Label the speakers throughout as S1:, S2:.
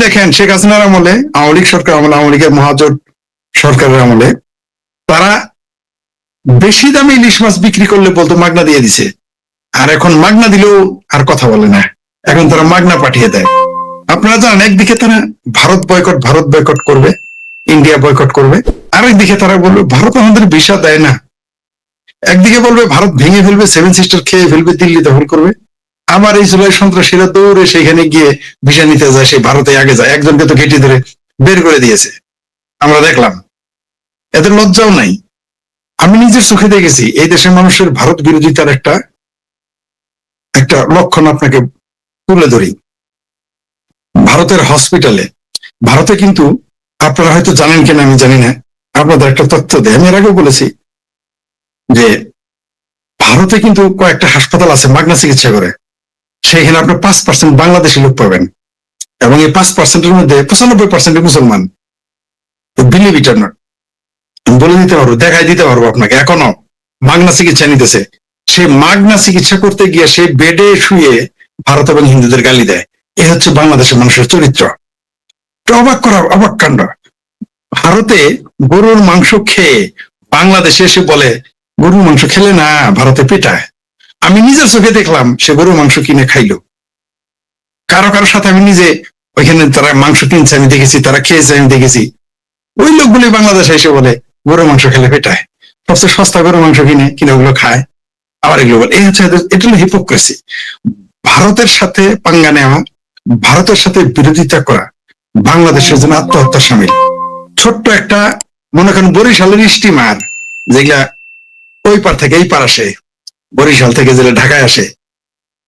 S1: দেখেন শেখ হাসিনার আমলে, আওয়ামী লীগ সরকার আমলে, আওয়ামী লীগের মহাজোট সরকারের আমলে তারা বেশি দামে ইলিশ মাছ বিক্রি করলে বলতো মাগনা দিয়ে দিছে, আর এখন মাগনা দিলেও আর কথা বলে না, এখন তারা মাগনা পাঠিয়ে দেয়। আপনারা জানেন একদিকে তারা ভারত বয়কট করবে, ইন্ডিয়া বয়কট করবে, আরেকদিকে তারা বলবে ভারত আমাদের ভিসা দেয় না। একদিকে বলবে ভারত ভেঙে ফেলবে, সেভেন সিস্টার খেয়ে ফেলবে, দিল্লি দখল করবে। আবার এই জুলাই সন্ত্রাসীরা দৌড়ে সেখানে গিয়ে ভিসা নিতে যায়, সে ভারতে আগে যায়, একজনকে তো গেটি ধরে বের করে দিয়েছে, আমরা দেখলাম। এদের লজ্জাও নাই। আমি নিজের চোখে দেখেছি এই দেশের মানুষের ভারত বিরোধিতার একটা একটা লক্ষণ আপনাকে তুলে ধরি। ভারতের হসপিটালে, ভারতে কিন্তু আপনারা হয়তো জানেন কিনা আমি জানি না, আপনাদের একটা তথ্য দেয়, আমি এর আগেও বলেছি যে ভারতে কিন্তু কয়েকটা হাসপাতাল আছে মাগনা চিকিৎসা করে, সেখানে আপনার 5% বাংলাদেশি লোক পাবেন, এবং এই 5%-এর মধ্যে 95% মুসলমান। বিলিভ ইট অর নট, বলে দিতে পারবো, দেখাই দিতে পারবো আপনাকে, এখনো মাগনা চিকিৎসা নিতেছে। সে মাগনা চিকিৎসা করতে গিয়ে সে বেডে শুয়ে ভারত এবং হিন্দুদের গালি দেয়। এ হচ্ছে বাংলাদেশের মানুষের চরিত্র। অবাক করা, অবাক কাণ্ড। ভারতে গরুর মাংস খেয়ে বাংলাদেশে এসে বলে গরুর মাংস খেলে না ভারতে পেটায়। আমি নিজের চোখে দেখলাম সে গরুর মাংস কিনে খাইলো। কারো কারোর সাথে আমি নিজে ওইখানে তারা মাংস কিনছে আমি দেখেছি, তারা খেয়েছে আমি দেখেছি। ওই লোকগুলি বাংলাদেশে এসে বলে গরুর মাংস খেলে পেটায়, সবচেয়ে সস্তা গরুর মাংস কিনে ওগুলো খায়, আবার এগুলো বলে। এই হচ্ছে এটা হলো হিপোক্রেসি। ভারতের সাথে পাঙ্গা নেওয়া, ভারতের সাথে বিরোধিতা করা বাংলাদেশের জন্য আত্মহত্যা সামিল। ছোট্ট একটা মনে করেন বরিশালের স্টিমার যেগুলা ওই পার থেকে এই পার আসে, বরিশাল থেকে যেগুলো ঢাকায় আসে,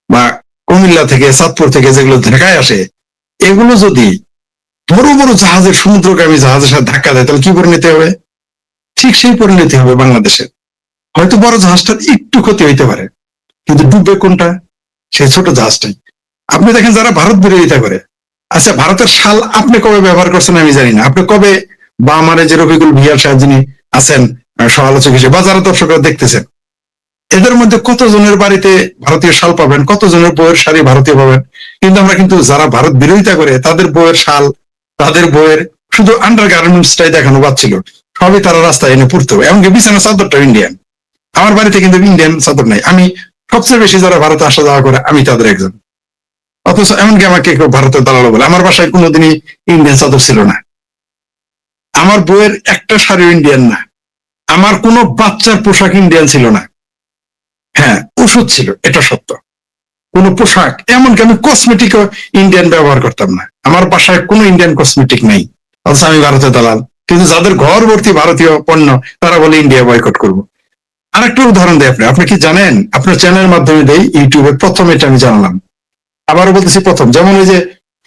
S1: বা কুমিল্লা থেকে চাঁদপুর থেকে যেগুলো ঢাকায় আসে, এগুলো যদি বড় বড় জাহাজের, সমুদ্রগামী জাহাজের সাথে ধাক্কা দেয় তাহলে কি পরিণতি হবে? ঠিক সেই পরিণতি হবে বাংলাদেশের। হয়তো বড় জাহাজটার একটু ক্ষতি হইতে পারে, কিন্তু ডুববে কোনটা? সেই ছোট জাহাজটাই। আপনি দেখেন যারা ভারত বিরোধিতা করে, আচ্ছা ভারতের শাল আপনি কবে ব্যবহার করছেন আমি জানি না, আপনি কবে, বা আমার যে রফিকুল ভিয়ার সাহেব যিনি আছেন সমালোচক হিসেবে, বা যারা দর্শকরা দেখতেছেন, এদের মধ্যে কতজনের বাড়িতে ভারতীয় শাল পাবেন, কতজনের বইয়ের শাড়ি ভারতীয় পাবেন? কিন্তু আমরা কিন্তু যারা ভারত বিরোধিতা করে তাদের বইয়ের শাল, তাদের বইয়ের শুধু আন্ডার গার্মেন্টসটাই দেখানো পাচ্ছিল, সবই তারা রাস্তায় এনে পড়তো। এমনকি বিছানা চাদরটা ইন্ডিয়ান। আমার বাড়িতে কিন্তু ইন্ডিয়ান চাদর নাই। আমি সবচেয়ে বেশি যারা ভারতে আসা যাওয়া করে আমি তাদের একজন, অথচ এমনকি আমাকে কেউ ভারতের দালালো বলে। আমার বাসায় কোনোদিনই ইন্ডিয়ান চাদর ছিল না, আমার বইয়ের একটা শাড়ি ইন্ডিয়ান না, আমার কোনো বাচ্চার পোশাক ইন্ডিয়ান ছিল না। হ্যাঁ, ওষুধ ছিল, এটা সত্য, কোন পোশাক, এমনকি আমি কসমেটিকও ইন্ডিয়ান ব্যবহার করতাম না। আমার বাসায় কোনো ইন্ডিয়ান কসমেটিক নেই, অথচ আমি ভারতের দালাল। কিন্তু যাদের ঘর ভর্তি ভারতীয় পণ্য, তারা বলে ইন্ডিয়া বয়কট করবো। আরেকটা উদাহরণ দেয় আপনি কি জানেন? আপনার চ্যানেলের মাধ্যমে দেই, ইউটিউবে প্রথম এটা আমি জানলাম, আবারও বলতেছি প্রথম। যেমন ওই যে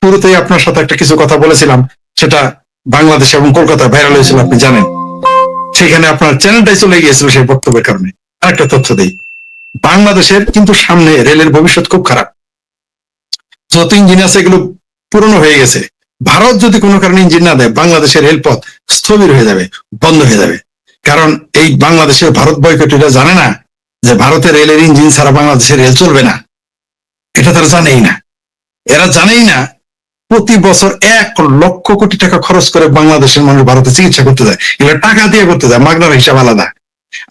S1: শুরুতেই আপনার সাথে একটা কিছু কথা বলেছিলাম, সেটা বাংলাদেশ এবং কলকাতায় ভাইরাল হয়েছিল, আপনি জানেন, সেখানে আপনার চ্যানেলটাই চলে গিয়েছিল সেই বক্তব্যের কারণে। আরেকটা তথ্য দেই, বাংলাদেশের কিন্তু সামনে রেলের ভবিষ্যৎ খুব খারাপ। যত ইঞ্জিন আছে এগুলো পুরনো হয়ে গেছে। ভারত যদি কোনো কারণে ইঞ্জিন না দেয়, বাংলাদেশের রেলপথ স্থবির হয়ে যাবে, বন্ধ হয়ে যাবে। কারণ এই বাংলাদেশের ভারত বয়কটিরা জানে না যে ভারতের রেলের ইঞ্জিন ছাড়া বাংলাদেশের রেল চলবে না, এটা তারা জানেই না। এরা জানেই না প্রতি বছর 1 লক্ষ কোটি টাকা খরচ করে বাংলাদেশের মানুষ ভারতে চিকিৎসা করতে যায়। এগুলো টাকা দিয়ে করতে যায়, মাগনার হিসাব আলাদা।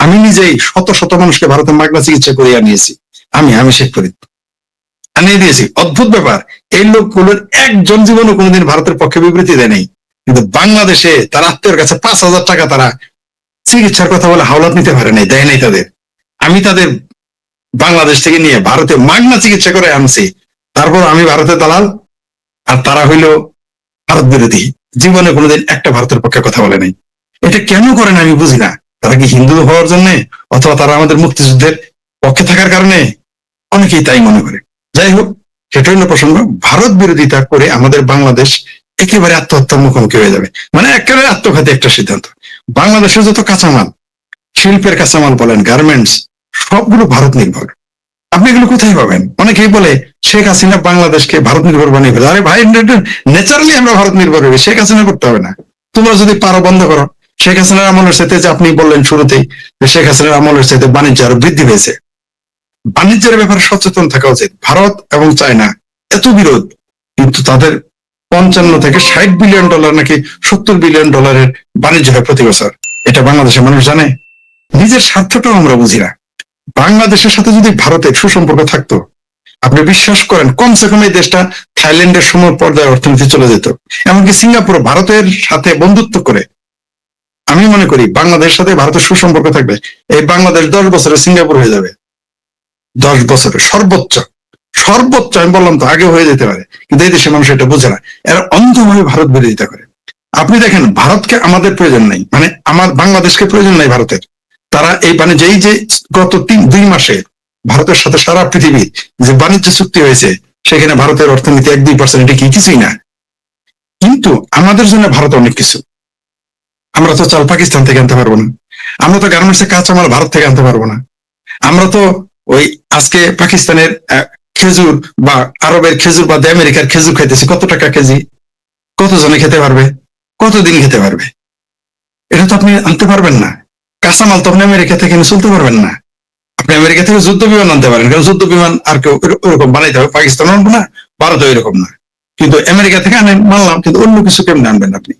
S1: আমি নিজেই শত শত মানুষকে ভারতে মাগনা চিকিৎসা করিয়ে আনিয়েছি, আমি শেখ ফরিদ আনিয়ে দিয়েছি। অদ্ভুত ব্যাপার, এই লোকগুলোর একজন জীবনে কোনোদিন ভারতের পক্ষে বিবৃতি দেয় নাই, কিন্তু বাংলাদেশে তার আত্মীয়ের কাছে 5,000 টাকা তারা চিকিৎসার কথা বলে হাওলাত নিতে পারে নাই, দেয় নাই তাদের। আমি তাদের বাংলাদেশ থেকে নিয়ে ভারতে মাগনা চিকিৎসা করে আনছি, তারপর আমি ভারতের দালাল, আর তারা হইল ভারত বিরোধী। জীবনে কোনোদিন একটা ভারতের পক্ষে কথা বলে নাই। এটা কেন করেন আমি বুঝি না। তারা কি হিন্দু হওয়ার জন্য, অথবা তারা আমাদের মুক্তিযুদ্ধের পক্ষে থাকার কারণে? অনেকেই তাই মনে করে। যাই হোক, সেটা হইল প্রসঙ্গ। ভারত বিরোধিতা করে আমাদের বাংলাদেশ একেবারে আত্মহত্যার মুখোমুখি হয়ে যাবে, মানে একেবারে আত্মঘাতী একটা সিদ্ধান্ত। বাংলাদেশের যত কাঁচামাল, শিল্পের কাঁচামাল বলেন, গার্মেন্টস, সবগুলো ভারত নির্ভর। আপনি এগুলো কোথায় পাবেন? অনেকেই বলে শেখ হাসিনা বাংলাদেশকে ভারত নির্ভর বানিয়ে ফেলে। আরে ভাই, ন্যাচারালি আমরা ভারত নির্ভর হবে, শেখ হাসিনা করতে হবে না। তোমরা যদি পারো বন্ধ করো। শেখ হাসিনার আমলের সাথে, যে আপনি বললেন শুরুতেই, যে শেখ হাসিনার আমলের সাথে বাণিজ্য আরো বৃদ্ধি পেয়েছে। বাণিজ্যের ব্যাপারে সচেতন থাকা উচিত। ভারত এবং চায়না এত বিরোধ, কিন্তু তাদের $55 থেকে $60 বিলিয়ন নাকি $70 বিলিয়ন বাণিজ্য হয় প্রতি বছর। এটা বাংলাদেশের মানুষ জানে? নিজের স্বার্থটাও আমরা বুঝি না। বাংলাদেশের সাথে যদি ভারতের সুসম্পর্ক থাকতো, আপনি বিশ্বাস করেন কমসে কম এই দেশটা থাইল্যান্ডের সম পর্যায়ে অর্থনীতি চলে যেত। এমনকি সিঙ্গাপুর ভারতের সাথে বন্ধুত্ব করে, আমি মনে করি বাংলাদেশের সাথে ভারতের সুসম্পর্ক থাকবে, এই বাংলাদেশ 10 বছরে সিঙ্গাপুর হয়ে যাবে। 10 বছরে সর্বোচ্চ সর্বোচ্চ, আমি বললাম তো আগে হয়ে যেতে পারে, কিন্তু এই দেশের মানুষ এটা বোঝে না। এরা অন্ধভাবে ভারত বিরোধিতা করে। আপনি দেখেন ভারতকে আমাদের প্রয়োজন নাই, মানে আমার বাংলাদেশকে প্রয়োজন নাই ভারতের। তারা এই বাণিজ্য, এই যে গত 2 মাসে ভারতের সাথে সারা পৃথিবীর যে বাণিজ্য চুক্তি হয়েছে, সেখানে ভারতের অর্থনীতি 1-2%, এটা কি কিছুই না। কিন্তু আমাদের জন্য ভারত অনেক কিছু। আমরা তো চাল পাকিস্তান থেকে আনতে পারবো না, আমরা তো গার্মেন্টসের কাঁচামাল ভারত থেকে আনতে পারবো না, আমরা তো ওই আজকে পাকিস্তানের খেজুর বা আরবের খেজুর বা আমেরিকার খেজুর খাইতেছি। কত টাকা কেজি? কতজনে খেতে পারবে? কতদিন খেতে পারবে? এটা তো আপনি আনতে পারবেন না। কাঁচামাল তো আপনি আমেরিকা থেকে এনে চলতে পারবেন না। আপনি আমেরিকা থেকে যুদ্ধ বিমান আনতে পারেন, কারণ যুদ্ধ বিমান আর কেউ ওরকম বানাইতে হবে, পাকিস্তান আনবো না, ভারত এরকম না। কিন্তু আমেরিকা থেকে আনেন মানলাম, কিন্তু অন্য কিছু কেমনে আনবেন আপনি?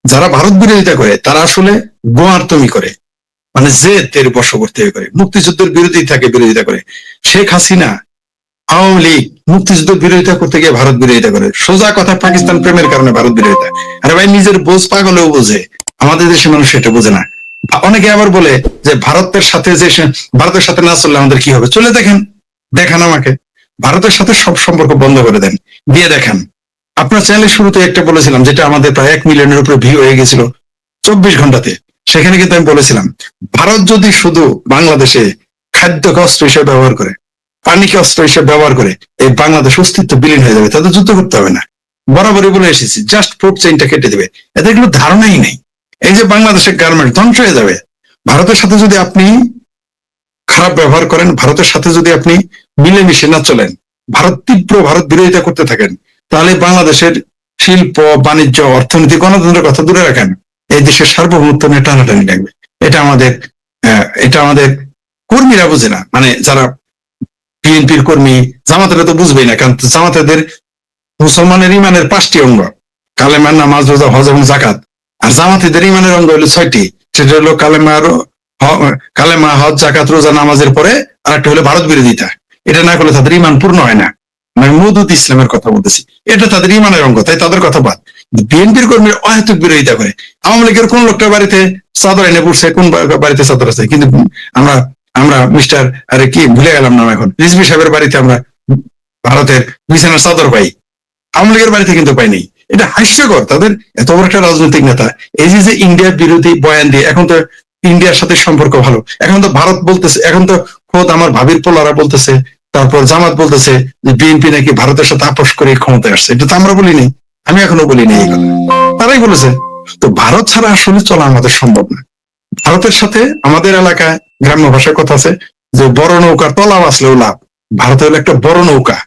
S1: যারা ভারত বিরোধিতা করে তারা আসলে গোয়ার্তমি করে, মানে যে তের বশবর্তী করে, মুক্তিযুদ্ধের বিরোধিতা করে। শেখ হাসিনা, আওয়ামী লীগ মুক্তিযুদ্ধের বিরোধিতা করতে গিয়ে ভারত বিরোধিতা করে। সোজা কথা, পাকিস্তান প্রেমের কারণে ভারত বিরোধিতা। আরে ভাই, নিজের বোঝ পাগলেও বোঝে, আমাদের দেশের মানুষ এটা বোঝে না। অনেকে আবার বলে যে ভারতের সাথে না চললে আমাদের কি হবে। চলে দেখান আমাকে, ভারতের সাথে সব সম্পর্ক বন্ধ করে দেন, দিয়ে দেখান। আপনার চ্যানেলের শুরুতে একটা বলেছিলাম, যেটা আমাদের প্রায় 1 মিলিয়নের উপরে ভিউ হয়ে গেছিল 24 ঘন্টাতে। সেখানে কিন্তু আমি বলেছিলাম, ভারত যদি শুধু বাংলাদেশে খাদ্যকে অস্ত্র হিসেবে ব্যবহার করে, পানিকে অস্ত্র হিসেবে ব্যবহার করে, এই বাংলাদেশ অস্তিত্ব বিলীন হয়ে যাবে, তাদের যুদ্ধ করতে হবে না। বরাবরই বলে এসেছি, জাস্ট ফুড চেইনটা কেটে দেবে। এদের কোনো ধারণাই নেই। এই যে বাংলাদেশের গার্মেন্ট ধ্বংস হয়ে যাবে, ভারতের সাথে যদি আপনি খারাপ ব্যবহার করেন, ভারতের সাথে যদি আপনি মিলেমিশে না চলেন, ভারত বিরোধিতা করতে থাকেন, তাহলে বাংলাদেশের শিল্প, বাণিজ্য, অর্থনীতি, গণতন্ত্রের কথা দূরে রাখেন, এই দেশের সার্বভৌমত্ব নিয়ে টানাটানি লাগবে। এটা আমাদের কর্মীরা বুঝে না। মানে যারা বিএনপির কর্মী, জামাতেরা তো বুঝবেই না, কারণ জামাতেদের মুসলমানের ইমানের 5টি অঙ্গ, কালেমা, নামাজ, রোজা, হজ এবং জাকাত। আর জামাতিদের ইমানের অঙ্গ হলো 6টি, সেটা হলো কালেমা, হজ, জাকাত, রোজা, নামাজের পরে আর একটা হলো ভারত বিরোধিতা। এটা না করলে তাদের ইমান পূর্ণ হয় না। আমি মওদুদ ইসলামের কথা বলতেছি, এটা তাদের ইমানের অঙ্গ, তাই তাদের কথা বাদ। বিএনপির কর্মীর অহেতুক বিরোধিতা করে। আওয়ামী লীগের কোন লোকটা বাড়িতে চাদর এনে পড়ছে, কোন বাড়িতে চাদর আছে, কিন্তু আমরা মিস্টার, আরে কি ভুলে গেলাম নাম এখন, রিজভী সাহেবের বাড়িতে আমরা ভারতের বিছানার চাদর পাই, আওয়ামী লীগের বাড়িতে কিন্তু পাইনি। এটা হাস্যকর, তাদের এত বড় একটা রাজনৈতিক নেতা এই যে ইন্ডিয়ার বিরোধী বয়ান দিয়ে, এখন তো ইন্ডিয়ার সাথে সম্পর্ক ভালো, এখন তো ভারত বলতেছে, এখন তো খোদ আমার ভাবির পোলারা বলতেছে, তারপর জামাত বলতেছে যে বিএনপি নাকি ভারতের সাথে আপোষ করে ক্ষমতায় আসছে। এটা তো আমরা বলিনি, আমি এখনো বলিনি এই কথা, তারাই বলেছে। তো ভারত ছাড়া আসলে চলা আমাদের সম্ভব না। ভারতের সাথে আমাদের এলাকায় গ্রাম্য ভাষায় কথা আছে যে বড় নৌকার তলা বাঁচলেও লাভ। ভারত হলো একটা বড় নৌকা,